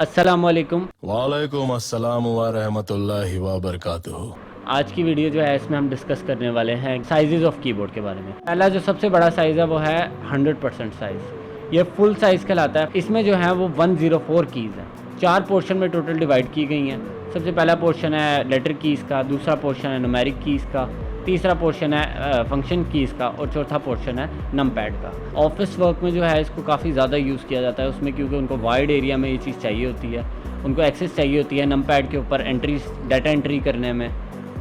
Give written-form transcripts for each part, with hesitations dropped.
अस्सलाम वालेकुम। वालेकुम अस्सलाम व रहमतुल्लाहि व बरकातुहू। आज की वीडियो जो है इसमें हम डिस्कस करने वाले हैं साइजेस ऑफ कीबोर्ड के बारे में। पहला जो सबसे बड़ा साइज़ है वो है 100% साइज़। ये फुल साइज़ कहलाता है। इसमें जो है वो 104 कीज़ हैं। 4 पोर्शन में टोटल डिवाइड की गई हैं। सबसे पहला पोर्शन है लेटर कीज़ का, दूसरा पोर्शन है न्यूमेरिक कीज़ का, तीसरा पोर्शन है फंक्शन कीज़ का और चौथा पोर्शन है नमपैड का। ऑफिस वर्क में जो है इसको काफ़ी ज़्यादा यूज़ किया जाता है उसमें, क्योंकि उनको वाइड एरिया में ये चीज़ चाहिए होती है, उनको एक्सेस चाहिए होती है नमपैड के ऊपर डाटा एंट्री करने में।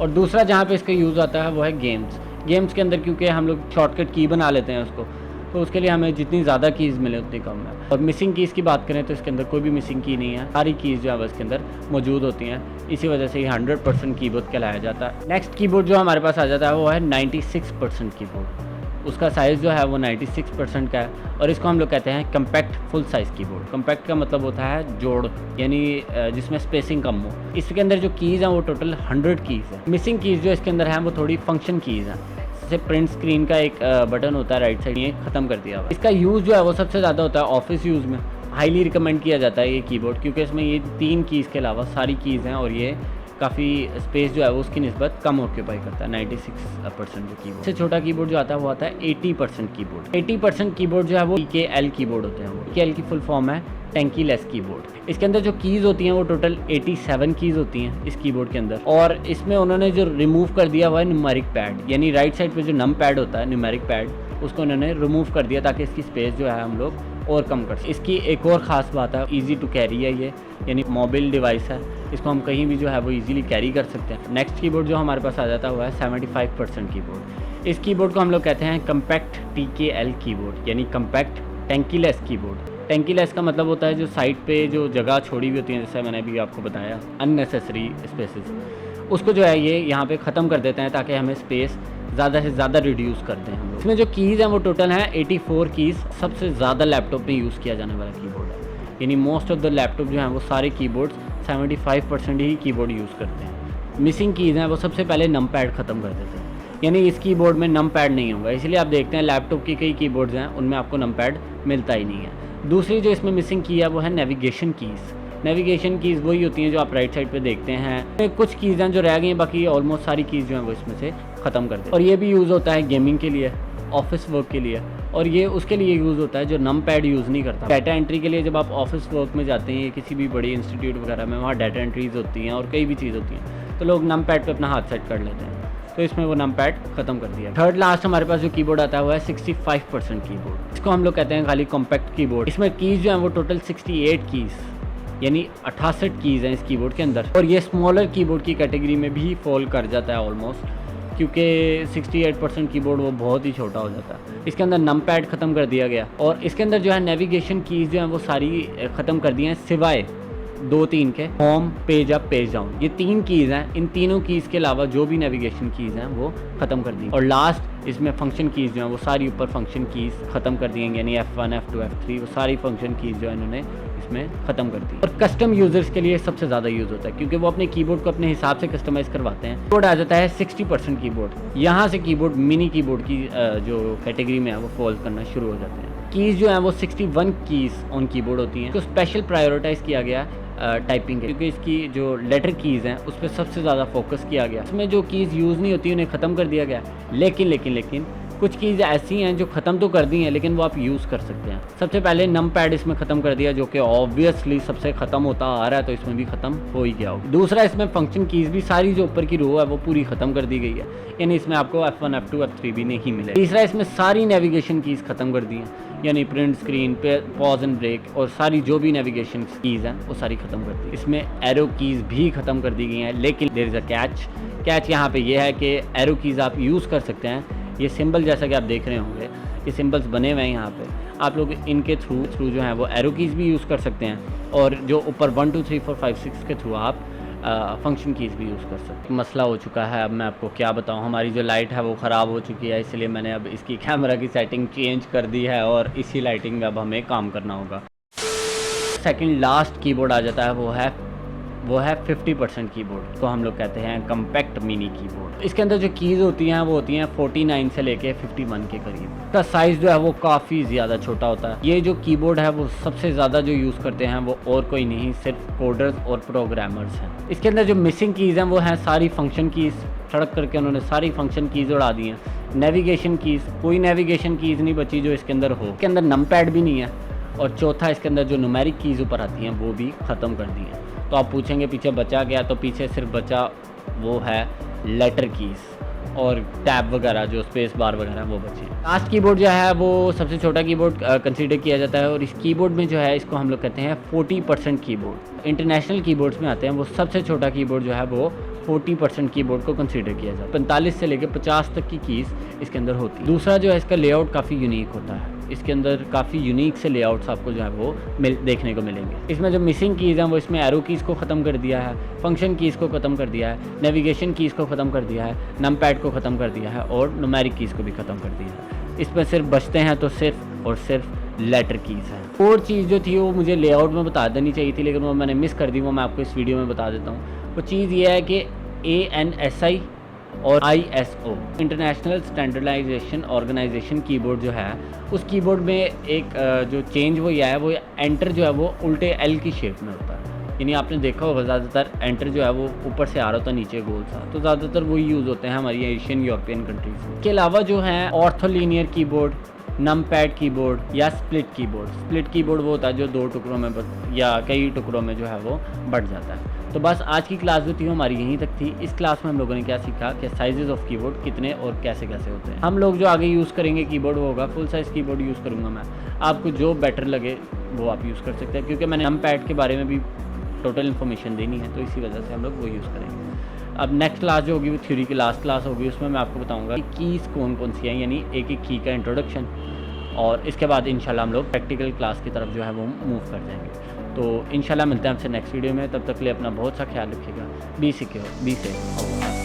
और दूसरा जहाँ पे इसका यूज़ आता है वो है गेम्स के अंदर, क्योंकि हम लोग शॉर्टकट की बना लेते हैं उसको, तो उसके लिए हमें जितनी ज़्यादा कीज़ मिले उतनी कम है। और मिसिंग कीज़ की बात करें तो इसके अंदर कोई भी मिसिंग की नहीं है, सारी कीज़ जो है इसके अंदर मौजूद होती हैं। इसी वजह से ये 100% कीबोर्ड कहलाया जाता है। नेक्स्ट कीबोर्ड जो हमारे पास आ जाता है वो है 96% कीबोर्ड। उसका साइज़ जो है वो 96% का है और इसको हम लोग कहते हैं compact full size keyboard. Compact का मतलब होता है जोड़, यानी जिसमें स्पेसिंग कम हो। इसके अंदर जो कीज़ हैं वो टोटल 100 कीज़ हैं। मिसिंग कीज़ जो इसके अंदर हैं वो थोड़ी फंक्शन कीज़ हैं। जैसे प्रिंट स्क्रीन का एक बटन होता है राइट साइड, ये ख़त्म कर दिया हुआ। इसका यूज़ जो है वो सबसे ज़्यादा होता है ऑफिस यूज़ में। हाईली रिकमेंड किया जाता है ये कीबोर्ड, क्योंकि इसमें ये 3 कीज़ के अलावा सारी कीज़ हैं और ये काफ़ी स्पेस जो है वो उसकी निस्बत कम ऑक्यूपाई करता है। 96% जो कीबोर्ड से छोटा कीबोर्ड जो आता है वो आता है 80% कीबोर्ड। 80% कीबोर्ड जो है वो TKL कीबोर्ड होते हैं। वो TKL की फुल फॉर्म है टैंकी लेस कीबोर्ड। इसके अंदर जो कीज़ होती हैं वो टोटल 87 कीज़ होती हैं इस कीबोर्ड के अंदर। और इसमें उन्होंने जो रिमूव कर दिया हुआ है न्यूमेरिक पैड, यानी राइट साइड पे जो नम पैड होता है न्यूमेरिक पैड, उसको उन्होंने रिमूव कर दिया ताकि इसकी स्पेस जो है हम लोग और कम कर सकें। इसकी एक और ख़ास बात है, ईजी टू कैरी है ये, यानी मोबाइल डिवाइस है, इसको हम कहीं भी जो है वो ईजिली कैरी कर सकते हैं। नेक्स्ट कीबोर्ड जो हमारे पास आ जाता हुआ है 75% कीबोर्ड। इस कीबोर्ड को हम लोग कहते हैं कम्पैक्ट TKL कीबोर्ड, यानी कम्पैक्ट टैंकी लेस कीबोर्ड। टैंकी लेस का मतलब होता है जो साइड पे जो जगह छोड़ी हुई होती है, जैसे मैंने अभी आपको बताया अननेसेसरी स्पेसेस, उसको जो है ये यहाँ पे ख़त्म कर देते हैं ताकि हमें स्पेस ज़्यादा से ज़्यादा रिड्यूस करते हैं हम लोग। इसमें जो कीज़ हैं वो टोटल हैं 84 कीज़। सबसे ज़्यादा लैपटॉप में यूज़ किया जाने वाला कीबोर्ड है, यानी मोस्ट ऑफ द लैपटॉप जो हैं वो सारे कीबोर्ड्स 75% ही कीबोर्ड यूज़ करते हैं। मिसिंग कीज़ हैं वो सबसे पहले नम पैड ख़त्म कर देते हैं, यानी इस कीबोर्ड में नम पैड नहीं होगा, इसलिए आप देखते हैं लैपटॉप की कई कीबोर्ड्स हैं उनमें आपको नम पैड मिलता ही नहीं है। दूसरी जो इसमें मिसिंग की है वो है नेविगेशन कीज़। नेविगेशन कीज़ वही होती हैं जो आप राइट साइड पे देखते हैं। कुछ कीज़ हैं जो रह गई हैं, बाकी ऑलमोस्ट सारी कीज़ जो हैं वो इसमें से ख़त्म कर दें। और ये भी यूज़ होता है गेमिंग के लिए, ऑफिस वर्क के लिए, और ये उसके लिए यूज़ होता है जो नम पैड यूज़ नहीं करता। डाटा एंट्री के लिए जब आप ऑफिस वर्क में जाते हैं किसी भी बड़ी इंस्टीट्यूट वगैरह में, वहाँ डाटा एंट्रीज होती हैं और कई भी चीज़ होती हैं, तो लोग नम पैड पर अपना हाथ सेट कर लेते हैं, तो इसमें वो नम पैड ख़त्म कर दिया। थर्ड लास्ट हमारे पास जो कीबोर्ड आता है वो है 65% कीबोर्ड। इसको हम लोग कहते हैं खाली कॉम्पैक्ट कीबोर्ड। इसमें कीज़ जो हैं वो टोटल 68 कीज़, यानी 68 कीज़ हैं इस कीबोर्ड के अंदर, और ये स्मॉलर कीबोर्ड की कैटेगरी में भी फॉल कर जाता है ऑलमोस्ट, क्योंकि 68% कीबोर्ड वो बहुत ही छोटा हो जाता है। इसके अंदर नम पैड ख़त्म कर दिया गया और इसके अंदर जो है नेविगेशन कीज़ जो हैं वो सारी ख़त्म कर दी हैं, सिवाय 2-3 के, home, page up, page down, ये 3 कीज़ हैं। इन तीनों कीज़ के अलावा जो भी नेविगेशन कीज़ हैं वो ख़त्म कर दी। और लास्ट इसमें फंक्शन कीज़ जो हैं वो सारी ऊपर फंक्शन कीज़ ख़त्म कर दी हैं, यानी F1, F2, F3, वो सारी फंक्शन कीज़ जो है इन्होंने इसमें ख़त्म कर दी। और कस्टम यूज़र्स के लिए सबसे ज़्यादा यूज़ होता है, क्योंकि वो अपने कीबोर्ड को अपने हिसाब से कस्टमाइज़ करवाते हैं। कीबोर्ड आ जाता है 60% कीबोर्ड। यहाँ से कीबोर्ड मिनी कीबोर्ड की जो कैटेगरी में है वो फॉल करना शुरू हो जाते हैं। कीज़ जो हैं वो 61 कीज़ ऑन कीबोर्ड होती हैं, तो स्पेशल प्रायोरिटाइज़ किया गया टाइपिंग, क्योंकि इसकी जो लेटर कीज़ हैं उस पर सबसे ज़्यादा फोकस किया गया। इसमें जो कीज़ यूज़ नहीं होती उन्हें ख़त्म कर दिया गया, लेकिन कुछ कीज़ ऐसी हैं जो ख़त्म तो कर दी हैं लेकिन वो आप यूज़ कर सकते हैं। सबसे पहले नम पैड इसमें ख़त्म कर दिया, जो कि ऑब्वियसली सबसे ख़त्म होता आ रहा है, तो इसमें भी ख़त्म हो ही गया होगा। दूसरा, इसमें फंक्शन कीज़ भी सारी जो ऊपर की रो है वो पूरी ख़त्म कर दी गई है, यानी इसमें आपको F1, F2, F3 भी नहीं मिले। तीसरा, इसमें सारी नेविगेशन कीज़ ख़त्म कर दी हैं, यानी print screen, pause and break, और सारी जो भी नेविगेशन कीज़ हैं वो सारी ख़त्म कर दी। इसमें एरो कीज़ भी ख़त्म कर दी गई हैं, लेकिन देयर इज़ अ कैच यहाँ पे ये है कि एरो कीज़ आप यूज़ कर सकते हैं। ये सिंबल जैसा कि आप देख रहे होंगे, ये सिंबल्स बने हुए हैं यहाँ पे, आप लोग इनके थ्रू जो है वो एरो कीज़ भी यूज़ कर सकते हैं, और जो ऊपर 1 2 3 4 5 6 के थ्रू आप फंक्शन कीज़ भी यूज़ कर सकते हैं। मसला हो चुका है, अब मैं आपको क्या बताऊं, हमारी जो लाइट है वो ख़राब हो चुकी है, इसलिए मैंने अब इसकी कैमरा की सेटिंग चेंज कर दी है और इसी लाइटिंग में अब हमें काम करना होगा। सेकंड लास्ट कीबोर्ड आ जाता है वो है वो है 50% कीबोर्ड को हम लोग कहते हैं कम्पैक्ट मिनी कीबोर्ड। इसके अंदर जो कीज़ होती हैं वो होती हैं 49 से लेके 51 के करीब। इसका साइज़ जो है वो काफ़ी ज़्यादा छोटा होता है। ये जो कीबोर्ड है वो सबसे ज़्यादा जो यूज़ करते हैं वो और कोई नहीं, सिर्फ कोडर्स और प्रोग्रामर्स हैं। इसके अंदर जो मिसिंग कीज़ हैं वो हैं सारी फंक्शन कीज़, सड़क करके उन्होंने सारी फंक्शन कीज़ उड़ा दी हैं। नेविगेशन कीज़, कोई नेविगेशन कीज़ नहीं बची जो इसके अंदर हो। इसके अंदर नम पैड भी नहीं है। और चौथा, इसके अंदर जो न्यूमेरिक कीज़ ऊपर आती हैं वो भी ख़त्म कर दी हैं। तो आप पूछेंगे पीछे बचा क्या, तो पीछे सिर्फ बचा वो है लेटर कीज़ और टैब वगैरह, जो स्पेस बार वगैरह वो बचे। लास्ट कीबोर्ड जो है वो सबसे छोटा कीबोर्ड कंसीडर किया जाता है और इस कीबोर्ड में जो है इसको हम लोग कहते हैं 40% कीबोर्ड। इंटरनेशनल कीबोर्ड्स में आते हैं वो सबसे छोटा कीबोर्ड जो है वो 40% कीबोर्ड को कंसीडर किया जाता है। 45 से लेकर 50 तक की कीज़ इसके अंदर होती है। दूसरा जो है इसका लेआउट काफ़ी यूनिक होता है। इसके अंदर काफ़ी यूनिक से लेआउट्स आपको जो है वो देखने को मिलेंगे। इसमें जो मिसिंग कीज़ हैं वो इसमें एरो कीज़ को ख़त्म कर दिया है, फंक्शन कीज़ को ख़त्म कर दिया है, नेविगेशन कीज़ को ख़त्म कर दिया है, नम पैड को ख़त्म कर दिया है और न्यूमेरिक कीज़ को भी ख़त्म कर दिया है। इसमें सिर्फ बचते हैं तो सिर्फ और सिर्फ लेटर कीज़ हैं। और चीज़ जो थी वो मुझे लेआउट में बता देनी चाहिए थी, लेकिन वो मैंने मिस कर दी। वो मैं आपको इस वीडियो में बता देता हूँ। वो चीज़ ये है कि ANSI और ISO international standardisation organisation keyboard जो है, उस कीबोर्ड में एक जो चेंज वो यह है, वो एंटर जो है वो उल्टे L की शेप में होता है। यानी आपने देखा होगा ज़्यादातर एंटर जो है वो ऊपर से आ रहा होता है नीचे गोल सा, तो ज़्यादातर वही यूज़ होते हैं हमारी एशियन यूरोपियन कंट्रीज़ में। इसके अलावा जो है ऑर्थोलीनियर कीबोर्ड, नम पैड कीबोर्ड या स्प्लिट कीबोर्ड। स्प्लिट कीबोर्ड वो होता है जो 2 टुकड़ों में या कई टुकड़ों में जो है वो बढ़ जाता है। तो बस आज की क्लास जो थी हमारी यहीं तक थी। इस क्लास में हम लोगों ने क्या सीखा कि साइजेस ऑफ कीबोर्ड कितने और कैसे कैसे होते हैं। हम लोग जो आगे यूज़ करेंगे कीबोर्ड वो होगा फुल साइज़ कीबोर्ड यूज़ करूँगा मैं। आपको जो बेटर लगे वो आप यूज़ कर सकते हैं, क्योंकि मैंने नम पैड के बारे में भी टोटल इन्फॉर्मेशन देनी है, तो इसी वजह से हम लोग वो यूज़ करेंगे। अब नेक्स्ट क्लास जो होगी वो थ्योरी की लास्ट क्लास होगी। उसमें मैं आपको बताऊँगा कि कीज़ कौन कौन सी हैं, यानी एक एक की का इंट्रोडक्शन, और इसके बाद इंशाल्लाह हम लोग प्रैक्टिकल क्लास की तरफ जो है वो मूव कर जाएंगे। तो इंशाल्लाह मिलते हैं आपसे नेक्स्ट वीडियो में। तब तक के लिए अपना बहुत सा ख्याल रखिएगा। Be secure, be safe.